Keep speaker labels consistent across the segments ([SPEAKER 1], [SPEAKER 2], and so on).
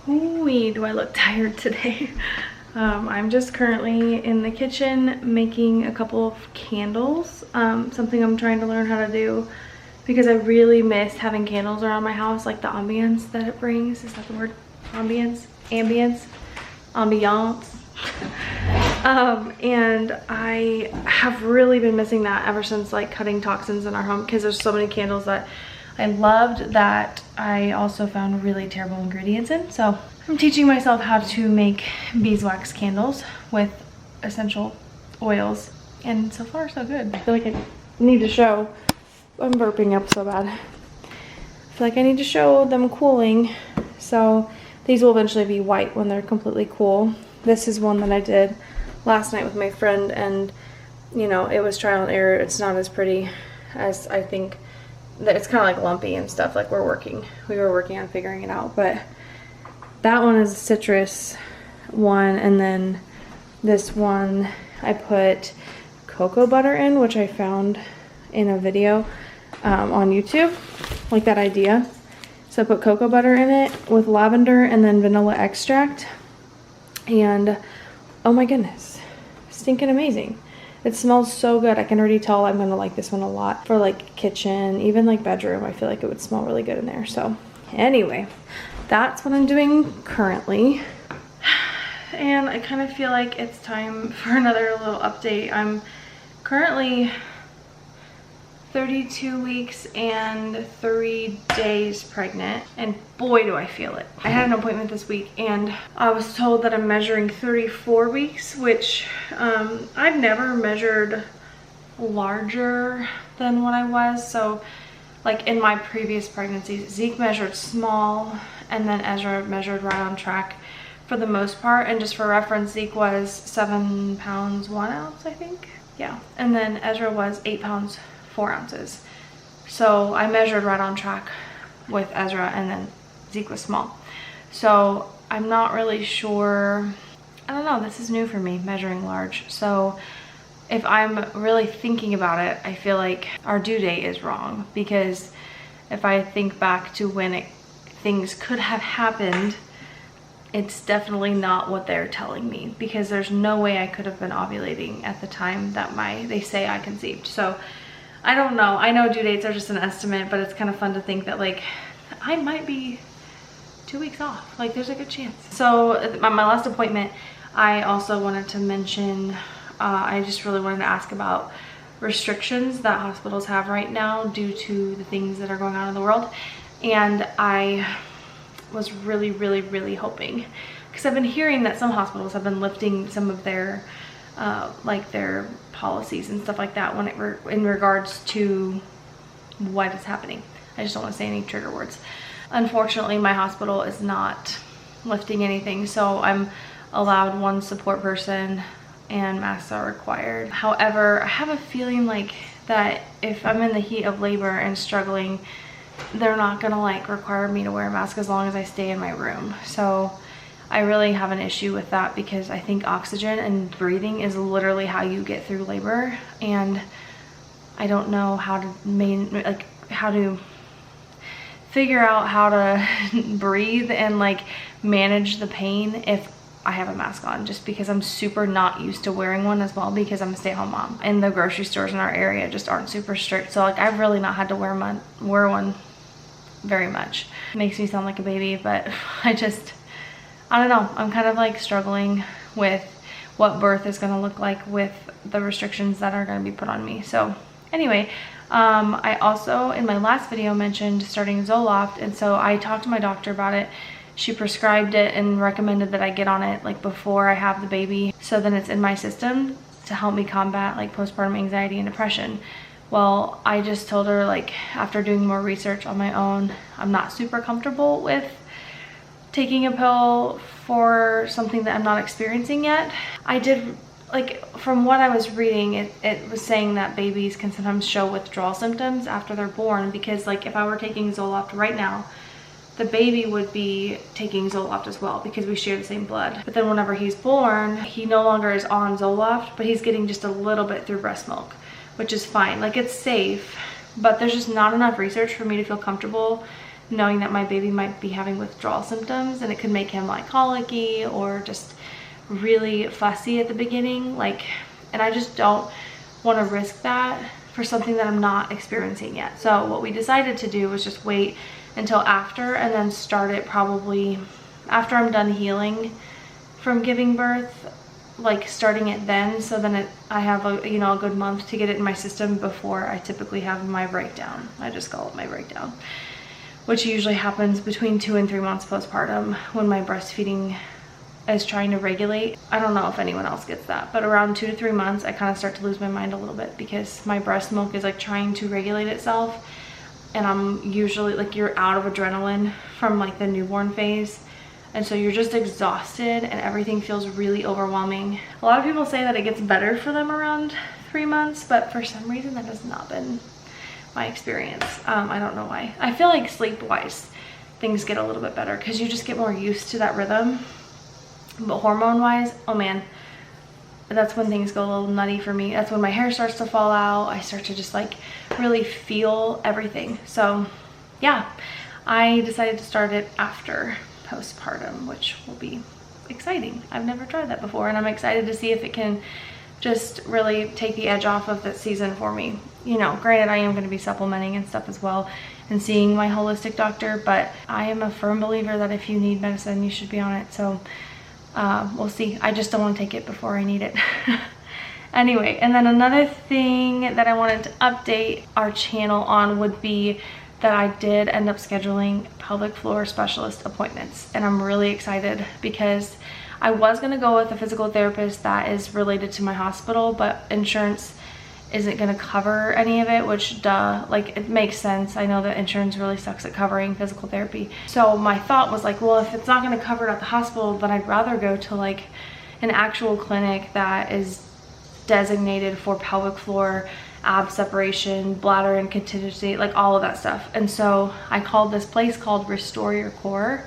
[SPEAKER 1] Ooh, do I look tired today? I'm just currently in the kitchen making a couple of candles. Something I'm trying to learn how to do because I really miss having candles around my house, like the ambience that it brings. Is that the word? Ambience? Ambience? Ambiance? And I have really been missing that ever since like cutting toxins in our home, because there's so many candles that I loved that I also found really terrible ingredients in. So I'm teaching myself how to make beeswax candles with essential oils, and so far so good. I feel like I need to show, I'm burping up so bad. I feel like I need to show them cooling. So these will eventually be white when they're completely cool. This is one that I did last night with my friend, and you know, it was trial and error. It's not as pretty as I think. It's kind of like lumpy and stuff. Like we were working on figuring it out. But that one is a citrus one, and then this one I put cocoa butter in, which I found in a video on YouTube, like that idea. So I put cocoa butter in it with lavender and then vanilla extract, and oh my goodness, stinking amazing. It smells so good. I can already tell I'm gonna like this one a lot for like kitchen, even like bedroom. I feel like it would smell really good in there. So anyway, that's what I'm doing currently. And I kind of feel like it's time for another little update. I'm currently 32 weeks and 3 days pregnant, and boy do I feel it. I had an appointment this week and I was told that I'm measuring 34 weeks, which I've never measured larger than what I was. So like in my previous pregnancies, Zeke measured small and then Ezra measured right on track for the most part. And just for reference, Zeke was 7 pounds 1 ounce, I think. Yeah, and then Ezra was 8 pounds 4 ounces. So I measured right on track with Ezra, and then Zeke was small. So I'm not really sure. I don't know, this is new for me, measuring large. So if I'm really thinking about it, I feel like our due date is wrong, because if I think back to when things could have happened, it's definitely not what they're telling me, because there's no way I could have been ovulating at the time that they say I conceived. So I don't know. I know due dates are just an estimate, but it's kind of fun to think that like I might be 2 weeks off. Like there's a good chance. So at my last appointment, I also wanted to mention, I just really wanted to ask about restrictions that hospitals have right now due to the things that are going on in the world. And I was really, really, really hoping, because I've been hearing that some hospitals have been lifting some of their like their policies and stuff like that in regards to what is happening. I just don't want to say any trigger words. Unfortunately, my hospital is not lifting anything, so I'm allowed 1 support person and masks are required. However, I have a feeling like that if I'm in the heat of labor and struggling, they're not gonna like require me to wear a mask as long as I stay in my room. So I really have an issue with that, because I think oxygen and breathing is literally how you get through labor, and I don't know how to figure out how to breathe and like manage the pain if I have a mask on, just because I'm super not used to wearing one as well, because I'm a stay-at-home mom and the grocery stores in our area just aren't super strict. So like I've really not had to wear one very much. It makes me sound like a baby, but I don't know. I'm kind of like struggling with what birth is going to look like with the restrictions that are going to be put on me. So anyway, I also in my last video mentioned starting Zoloft, and so I talked to my doctor about it. She prescribed it and recommended that I get on it like before I have the baby, so then it's in my system to help me combat like postpartum anxiety and depression. Well, I just told her, like, after doing more research on my own, I'm not super comfortable with taking a pill for something that I'm not experiencing yet. I did, like, from what I was reading, it was saying that babies can sometimes show withdrawal symptoms after they're born, because like if I were taking Zoloft right now, the baby would be taking Zoloft as well, because we share the same blood. But then whenever he's born, he no longer is on Zoloft, but he's getting just a little bit through breast milk, which is fine. Like, it's safe, but there's just not enough research for me to feel comfortable knowing that my baby might be having withdrawal symptoms, and it could make him like colicky or just really fussy at the beginning, like, and I just don't want to risk that for something that I'm not experiencing yet. So what we decided to do was just wait until after, and then start it probably after I'm done healing from giving birth, like starting it then, so then I have a, you know, a good month to get it in my system before I typically have my breakdown. I just call it my breakdown, which usually happens between 2 and 3 months postpartum when my breastfeeding is trying to regulate. I don't know if anyone else gets that, but around 2 to 3 months I kind of start to lose my mind a little bit because my breast milk is like trying to regulate itself, and I'm usually like, you're out of adrenaline from like the newborn phase, and so you're just exhausted and everything feels really overwhelming. A lot of people say that it gets better for them around 3 months, but for some reason that has not been my experience. I don't know why. I feel like sleep-wise things get a little bit better because you just get more used to that rhythm. But hormone-wise, oh man, that's when things go a little nutty for me. That's when my hair starts to fall out. I start to just like really feel everything. So yeah, I decided to start it after postpartum, which will be exciting. I've never tried that before, and I'm excited to see if it can just really take the edge off of that season for me. You know, granted, I am going to be supplementing and stuff as well and seeing my holistic doctor, but I am a firm believer that if you need medicine, you should be on it. So we'll see. I just don't want to take it before I need it. Anyway, and then another thing that I wanted to update our channel on would be that I did end up scheduling pelvic floor specialist appointments, and I'm really excited because I was going to go with a physical therapist that is related to my hospital, but insurance isn't going to cover any of it, which duh, like it makes sense. I know that insurance really sucks at covering physical therapy. So my thought was like, well, if it's not going to cover it at the hospital, then I'd rather go to like an actual clinic that is designated for pelvic floor, ab separation, bladder incontinency, like all of that stuff. And so I called this place called Restore Your Core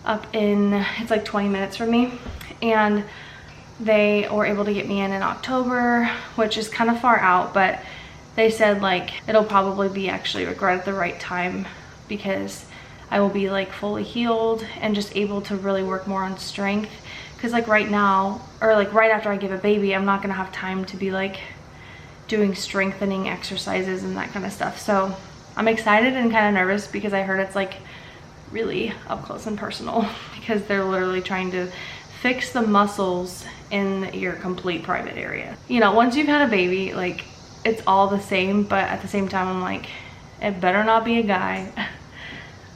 [SPEAKER 1] up in, it's like 20 minutes from me, and they were able to get me in October, which is kind of far out, but they said like it'll probably be actually like right at the right time because I will be like fully healed and just able to really work more on strength. Because like right now, or like right after I give a baby, I'm not gonna have time to be like doing strengthening exercises and that kind of stuff. So I'm excited and kind of nervous because I heard it's like really up close and personal because they're literally trying to fix the muscles in your complete private area. You know, once you've had a baby, like it's all the same, but at the same time I'm like, it better not be a guy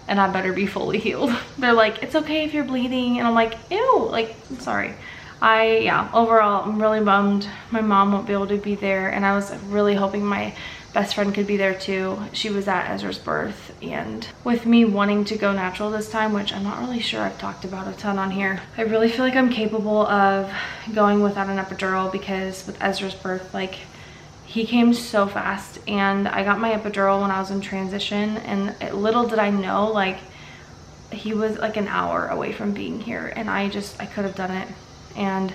[SPEAKER 1] and I better be fully healed. They're like, it's okay if you're bleeding, and I'm like, ew, like I'm sorry. Yeah, overall I'm really bummed my mom won't be able to be there, and I was really hoping my best friend could be there too. She was at Ezra's birth, and with me wanting to go natural this time, which I'm not really sure I've talked about a ton on here, I really feel like I'm capable of going without an epidural because with Ezra's birth, like he came so fast, and I got my epidural when I was in transition, and little did I know, like he was like an hour away from being here, and I could have done it. And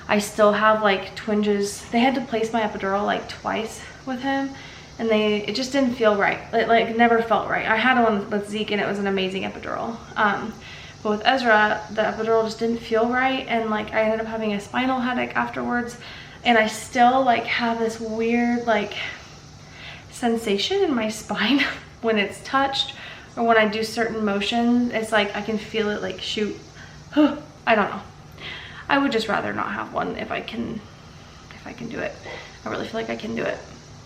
[SPEAKER 1] I still have like twinges. They had to place my epidural like twice with him, and it just didn't feel right. It never felt right. I had one with Zeke and it was an amazing epidural. But with Ezra, the epidural just didn't feel right, and like I ended up having a spinal headache afterwards, and I still like have this weird like sensation in my spine when it's touched or when I do certain motions. It's like I can feel it like shoot. I don't know. I would just rather not have one if I can do it. I really feel like I can do it.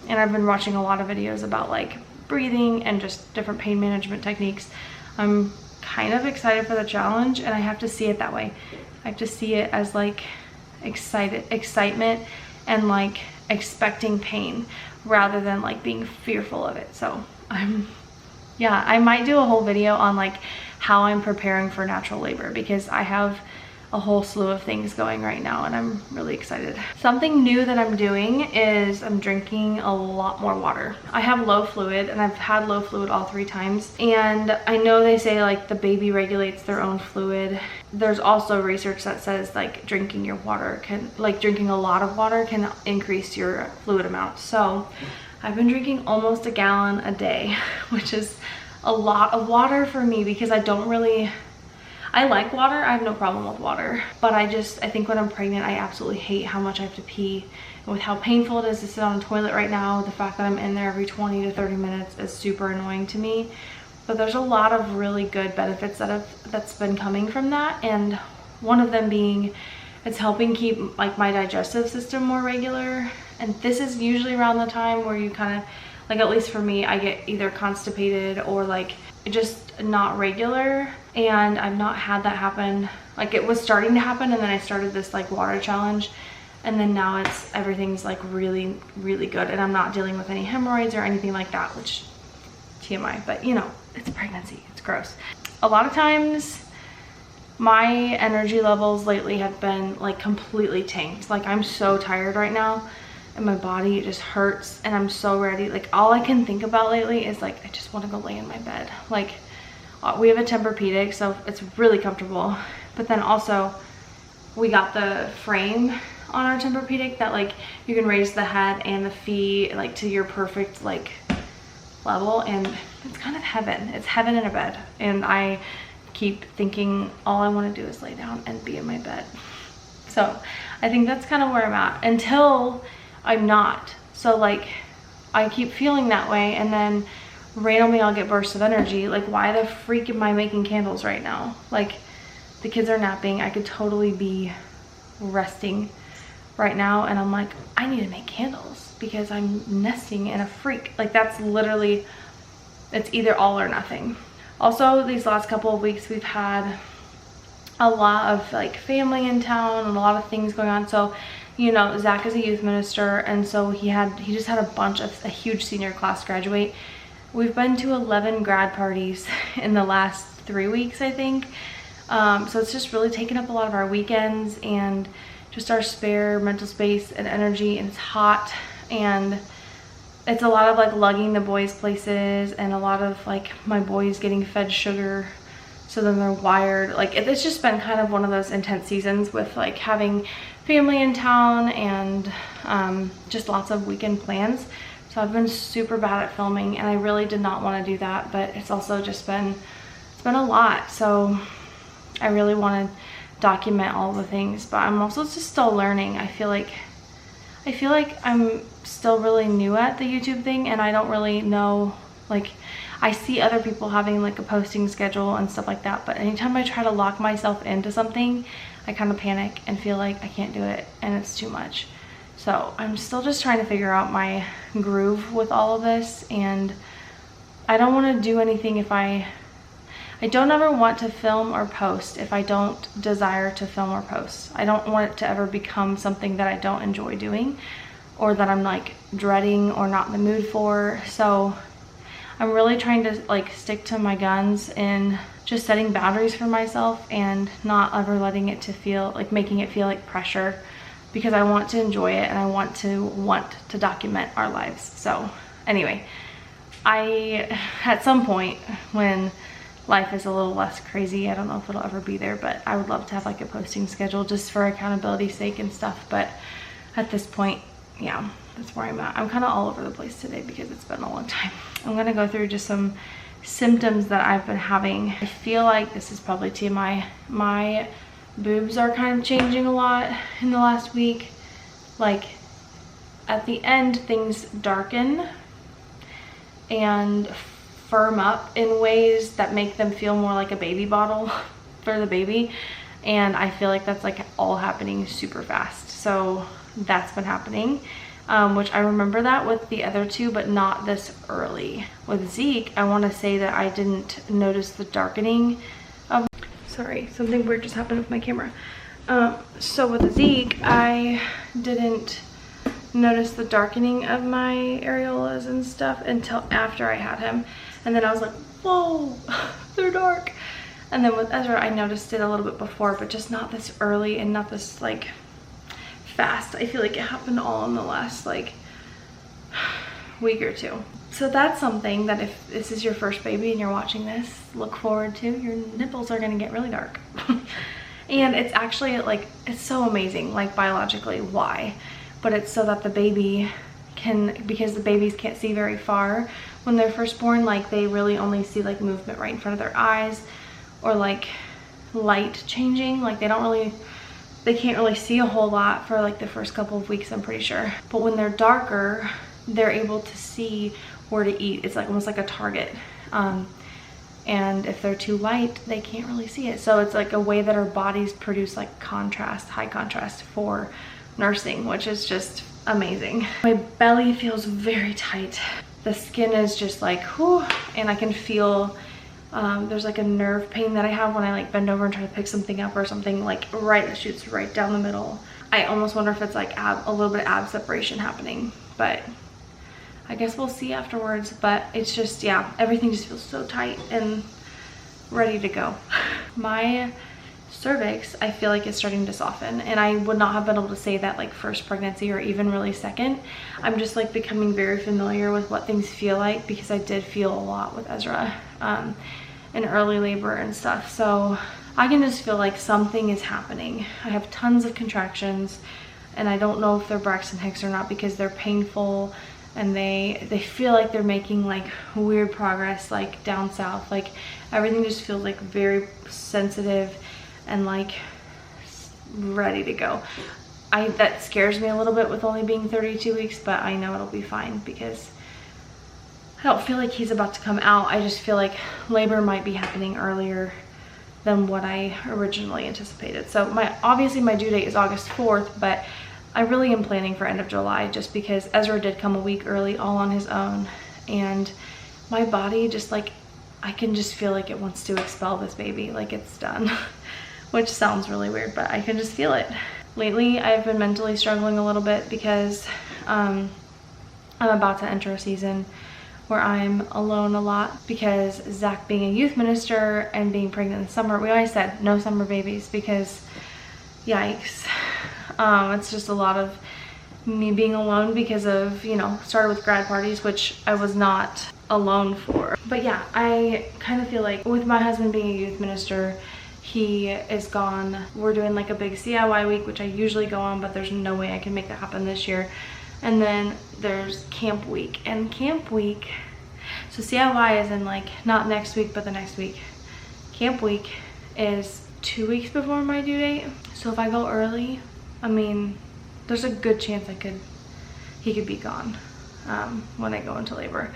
[SPEAKER 1] And I've been watching a lot of videos about like breathing and just different pain management techniques. I'm kind of excited for the challenge, and I have to see it that way. I have to see it as like excitement and like expecting pain rather than like being fearful of it. So yeah, I might do a whole video on like how I'm preparing for natural labor because I have a whole slew of things going right now, and I'm really excited. Something new that I'm doing is I'm drinking a lot more water. I have low fluid, and I've had low fluid all 3 times, and I know they say like the baby regulates their own fluid. There's also research that says like drinking a lot of water can increase your fluid amount. So I've been drinking almost a gallon a day, which is a lot of water for me because I like water. I have no problem with water, but I think when I'm pregnant, I absolutely hate how much I have to pee. And with how painful it is to sit on a toilet right now, the fact that I'm in there every 20 to 30 minutes is super annoying to me. But there's a lot of really good benefits that's been coming from that, and one of them being it's helping keep like my digestive system more regular. And this is usually around the time where you kind of like, at least for me, I get either constipated or like just not regular, and I've not had that happen. Like it was starting to happen, and then I started this like water challenge, and then now everything's like really, really good, and I'm not dealing with any hemorrhoids or anything like that, which TMI, but you know, it's pregnancy, it's gross. A lot of times my energy levels lately have been like completely tanked. Like I'm so tired right now, and my body just hurts, and I'm so ready. Like all I can think about lately is like I just want to go lay in my bed. Like we have a Tempur-Pedic, so it's really comfortable, but then also we got the frame on our Tempur-Pedic that like you can raise the head and the feet like to your perfect like level, and it's kind of heaven. It's heaven in a bed, and I keep thinking all I want to do is lay down and be in my bed. So I think that's kind of where I'm at until I'm not. So like I keep feeling that way, and then randomly I'll get bursts of energy. Like why the freak am I making candles right now? Like the kids are napping, I could totally be resting right now, and I'm like, I need to make candles because I'm nesting in a freak. Like that's literally, it's either all or nothing. Also, these last couple of weeks we've had a lot of like family in town and a lot of things going on. So you know, Zach is a youth minister, and so he just had a huge senior class graduate. We've been to 11 grad parties in the last 3 weeks, I think. So it's just really taken up a lot of our weekends and just our spare mental space and energy, and it's hot, and it's a lot of like lugging the boys places, and a lot of like my boys getting fed sugar so then they're wired. Like it's just been kind of one of those intense seasons with like having family in town and just lots of weekend plans. So I've been super bad at filming, and I really did not want to do that, but it's also just been, it's been a lot. So I really want to document all the things, but I'm also just still learning. I feel like I'm still really new at the YouTube thing, and I don't really know, like I see other people having like a posting schedule and stuff like that, but anytime I try to lock myself into something, I kind of panic and feel like I can't do it and it's too much. So I'm still just trying to figure out my groove with all of this, and I don't want to do anything if I don't ever want to film or post if I don't desire to film or post. I don't want it to ever become something that I don't enjoy doing or that I'm like dreading or not in the mood for. So I'm really trying to like stick to my guns in just setting boundaries for myself and not ever letting it to feel like, making it feel like pressure, because I want to enjoy it and I want to document our lives. So anyway, at some point when life is a little less crazy, I don't know if it'll ever be there, but I would love to have like a posting schedule just for accountability's sake and stuff. But at this point, yeah, that's where I'm at. I'm kind of all over the place today because it's been a long time. I'm gonna go through just some symptoms that I've been having. I feel like this is probably TMI. My boobs are kind of changing a lot in the last week. Like at the end, things darken and firm up in ways that make them feel more like a baby bottle for the baby, and I feel like that's like all happening super fast. So that's been happening, which I remember that with the other two, but not this early. With Zeke, I want to say that I didn't notice the darkening of, sorry, something weird just happened with my camera. So with Zeke, I didn't notice the darkening of my areolas and stuff until after I had him. And then I was like, whoa, they're dark. And then with Ezra, I noticed it a little bit before, but just not this early and not this like fast. I feel like it happened all in the last like week or two. So that's something that if this is your first baby and you're watching this, look forward to. Your nipples are gonna get really dark. And it's actually like, it's so amazing, like biologically, why? But it's so that the baby can, because the babies can't see very far, when they're first born, like they really only see like movement right in front of their eyes, or like light changing. Like they can't really see a whole lot for like the first couple of weeks, I'm pretty sure. But when they're darker, they're able to see where to eat. It's like almost like a target. And if they're too light, they can't really see it. So it's like a way that our bodies produce like contrast, high contrast for nursing, which is just amazing. My belly feels very tight. The skin is just like, whew, and I can feel, there's like a nerve pain that I have when I like bend over and try to pick something up or something, like that shoots right down the middle. I almost wonder if it's like a little bit of ab separation happening, but I guess we'll see afterwards. But it's just, yeah, everything just feels so tight and ready to go. My cervix, I feel like it's starting to soften, and I would not have been able to say that like first pregnancy or even really second. I'm just like becoming very familiar with what things feel like, because I did feel a lot with Ezra in early labor and stuff. So I can just feel like something is happening. I have tons of contractions, and I don't know if they're Braxton Hicks or not, because they're painful, and they feel like they're making like weird progress, like down south. Like everything just feels like very sensitive and like ready to go. That scares me a little bit with only being 32 weeks, but I know it'll be fine, because I don't feel like he's about to come out. I just feel like labor might be happening earlier than what I originally anticipated. So obviously my due date is August 4th, but I really am planning for end of July, just because Ezra did come a week early all on his own, and my body just like, I can just feel like it wants to expel this baby, like it's done. Which sounds really weird, but I can just feel it. Lately, I've been mentally struggling a little bit, because I'm about to enter a season where I'm alone a lot, because Zach being a youth minister and being pregnant in the summer, we always said no summer babies, because yikes. It's just a lot of me being alone because of, you know, started with grad parties, which I was not alone for. But yeah, I kind of feel like with my husband being a youth minister, he is gone. We're doing like a big CIY week, which I usually go on, but there's no way I can make that happen this year. And then there's camp week, and camp week, so CIY is in like not next week, but the next week. Camp week is 2 weeks before my due date. So if I go early, I mean, there's a good chance he could be gone when I go into labor.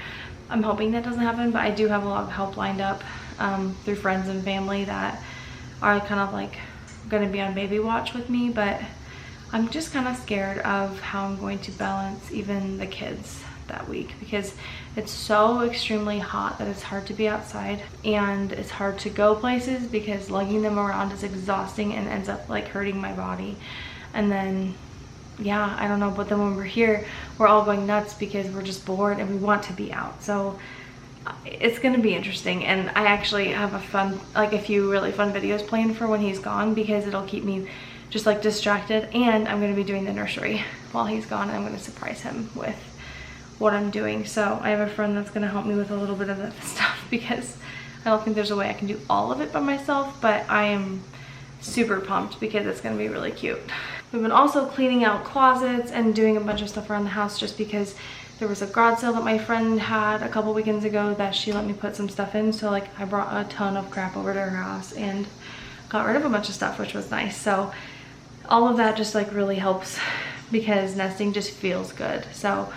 [SPEAKER 1] I'm hoping that doesn't happen, but I do have a lot of help lined up through friends and family that are kind of like gonna be on baby watch with me. But I'm just kind of scared of how I'm going to balance even the kids that week, because it's so extremely hot that it's hard to be outside, and it's hard to go places because lugging them around is exhausting and ends up like hurting my body. And then yeah, I don't know, but then when we're here, we're all going nuts because we're just bored and we want to be out. So it's gonna be interesting, and I actually have a few really fun videos planned for when he's gone, because it'll keep me just like distracted. And I'm gonna be doing the nursery while he's gone, and I'm gonna surprise him with what I'm doing. So I have a friend that's gonna help me with a little bit of that stuff, because I don't think there's a way I can do all of it by myself, but I am super pumped because it's gonna be really cute. We've been also cleaning out closets and doing a bunch of stuff around the house, just because there was a garage sale that my friend had a couple weekends ago that she let me put some stuff in. So like I brought a ton of crap over to her house and got rid of a bunch of stuff, which was nice. So all of that just like really helps, because nesting just feels good. So,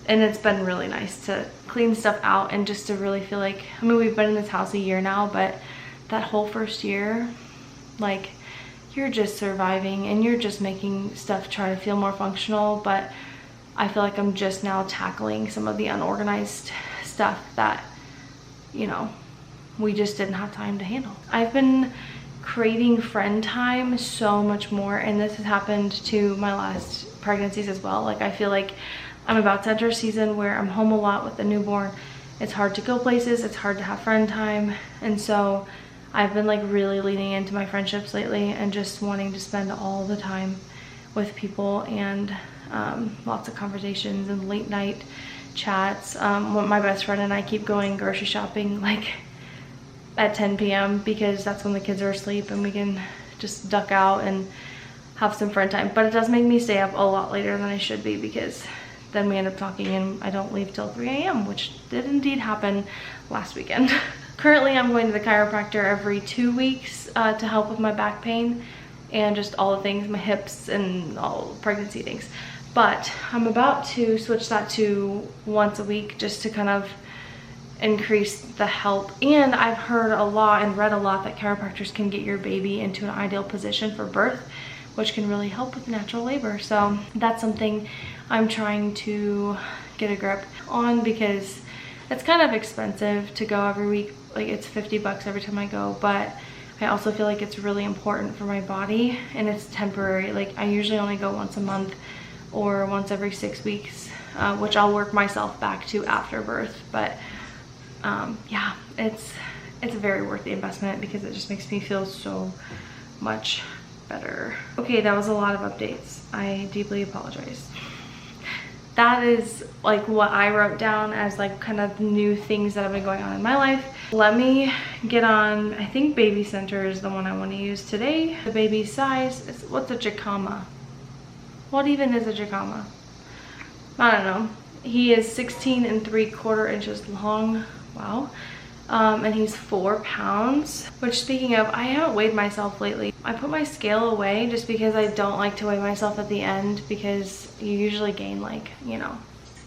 [SPEAKER 1] and it's been really nice to clean stuff out and just to really feel like, I mean, we've been in this house a year now, but that whole first year, like, you're just surviving and you're just making stuff try to feel more functional. But I feel like I'm just now tackling some of the unorganized stuff that, you know, we just didn't have time to handle. I've been craving friend time so much more, and this has happened to my last pregnancies as well. Like I feel like I'm about to enter a season where I'm home a lot with the newborn. It's hard to go places, it's hard to have friend time, and so I've been like really leaning into my friendships lately and just wanting to spend all the time with people, and lots of conversations and late night chats. My best friend and I keep going grocery shopping like at 10 p.m. because that's when the kids are asleep and we can just duck out and have some friend time. But it does make me stay up a lot later than I should be, because then we end up talking and I don't leave till 3 a.m., which did indeed happen last weekend. Currently, I'm going to the chiropractor every 2 weeks to help with my back pain and just all the things, my hips and all pregnancy things. But I'm about to switch that to once a week just to kind of increase the help. And I've heard a lot and read a lot that chiropractors can get your baby into an ideal position for birth, which can really help with natural labor. So that's something I'm trying to get a grip on because it's kind of expensive to go every week. Like it's 50 bucks every time I go, but I also feel like it's really important for my body and it's temporary. Like I usually only go once a month or once every 6 weeks, which I'll work myself back to after birth. But yeah, it's very worth the investment because it just makes me feel so much better. Okay, that was a lot of updates. I deeply apologize. That is like what I wrote down as like kind of new things that have been going on in my life. Let me get on, I think Baby Center is the one I want to use today. The baby size is, what's a jacama? What even is a jacama? I don't know. He is 16 3/4 inches long. Wow. And he's 4 pounds, which speaking of, I haven't weighed myself lately. I put my scale away just because I don't like to weigh myself at the end because you usually gain like, you know,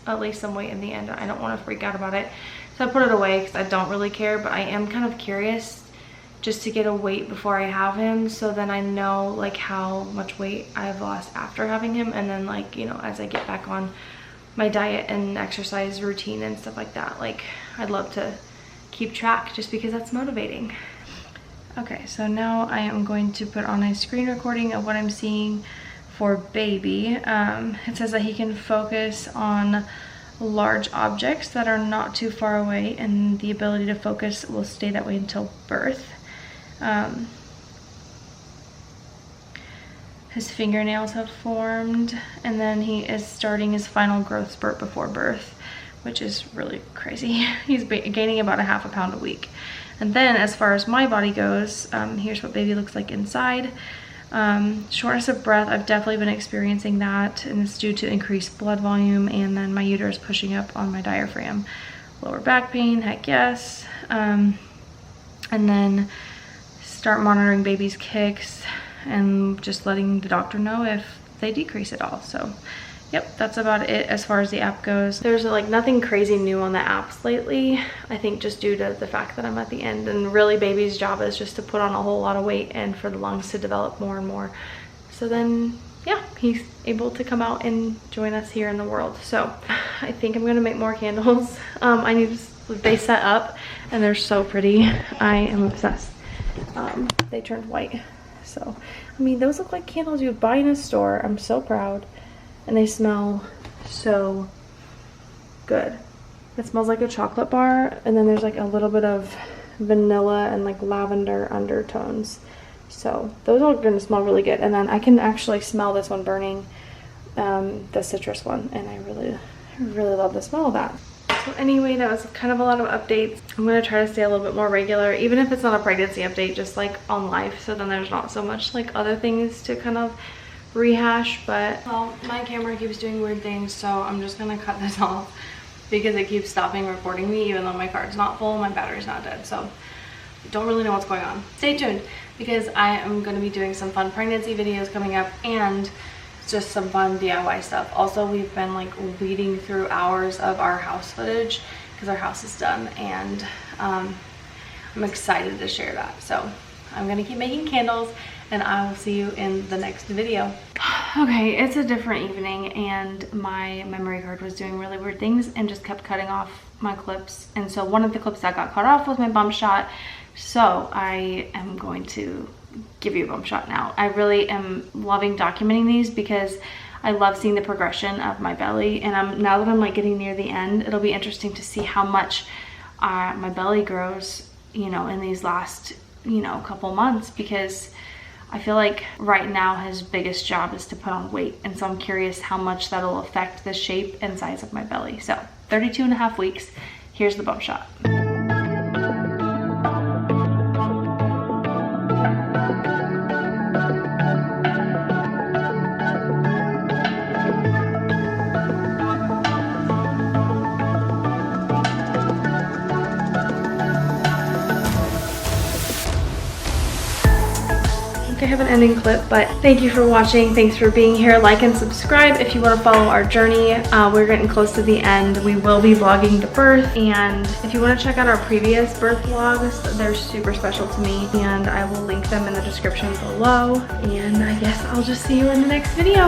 [SPEAKER 1] at least some weight in the end. I don't want to freak out about it. So I put it away because I don't really care, but I am kind of curious just to get a weight before I have him. So then I know like how much weight I've lost after having him. And then like, you know, as I get back on my diet and exercise routine and stuff like that, like I'd love to keep track just because that's motivating. Okay, so now I am going to put on a screen recording of what I'm seeing for baby. It says that he can focus on large objects that are not too far away and the ability to focus will stay that way until birth. His fingernails have formed and then he is starting his final growth spurt before birth, which is really crazy. He's gaining about a half a pound a week. And then as far as my body goes, here's what baby looks like inside. Shortness of breath, I've definitely been experiencing that, and it's due to increased blood volume and then my uterus pushing up on my diaphragm. Lower back pain, heck yes. And then start monitoring baby's kicks and just letting the doctor know if they decrease at all. So yep, that's about it as far as the app goes. There's like nothing crazy new on the apps lately. I think just due to the fact that I'm at the end and really baby's job is just to put on a whole lot of weight and for the lungs to develop more and more. So then, yeah, he's able to come out and join us here in the world. So I think I'm gonna make more candles. I need to, they set up and they're so pretty. I am obsessed. They turned white. So, I mean, those look like candles you would buy in a store. I'm so proud. And they smell so good. It smells like a chocolate bar, and then there's like a little bit of vanilla and like lavender undertones. So those are gonna smell really good. And then I can actually smell this one burning, the citrus one, and I really love the smell of that. So anyway, that was kind of a lot of updates. I'm gonna try to stay a little bit more regular, even if it's not a pregnancy update, just like on life, so then there's not so much like other things to kind of rehash. But well, my camera keeps doing weird things, so I'm just gonna cut this off because it keeps stopping recording me even though my card's not full, my battery's not dead. So don't really know what's going on. Stay tuned because I am going to be doing some fun pregnancy videos coming up and just some fun DIY stuff. Also, we've been like weeding through hours of our house footage because our house is done, and I'm excited to share that. So I'm gonna keep making candles and I will see you in the next video. Okay, it's a different evening and my memory card was doing really weird things and just kept cutting off my clips. And so one of the clips that got cut off was my bump shot. So I am going to give you a bump shot now. I really am loving documenting these because I love seeing the progression of my belly. And now that I'm like getting near the end, it'll be interesting to see how much my belly grows, you know, in these last, you know, couple months, because I feel like right now his biggest job is to put on weight. And so I'm curious how much that'll affect the shape and size of my belly. So 32.5 weeks, here's the bump shot. I have an ending clip, but thank you for watching. Thanks for being here. Like and subscribe if you want to follow our journey. We're getting close to the end. We will be vlogging the birth, and if you want to check out our previous birth vlogs, they're super special to me, and I will link them in the description below. And I guess I'll just see you in the next video.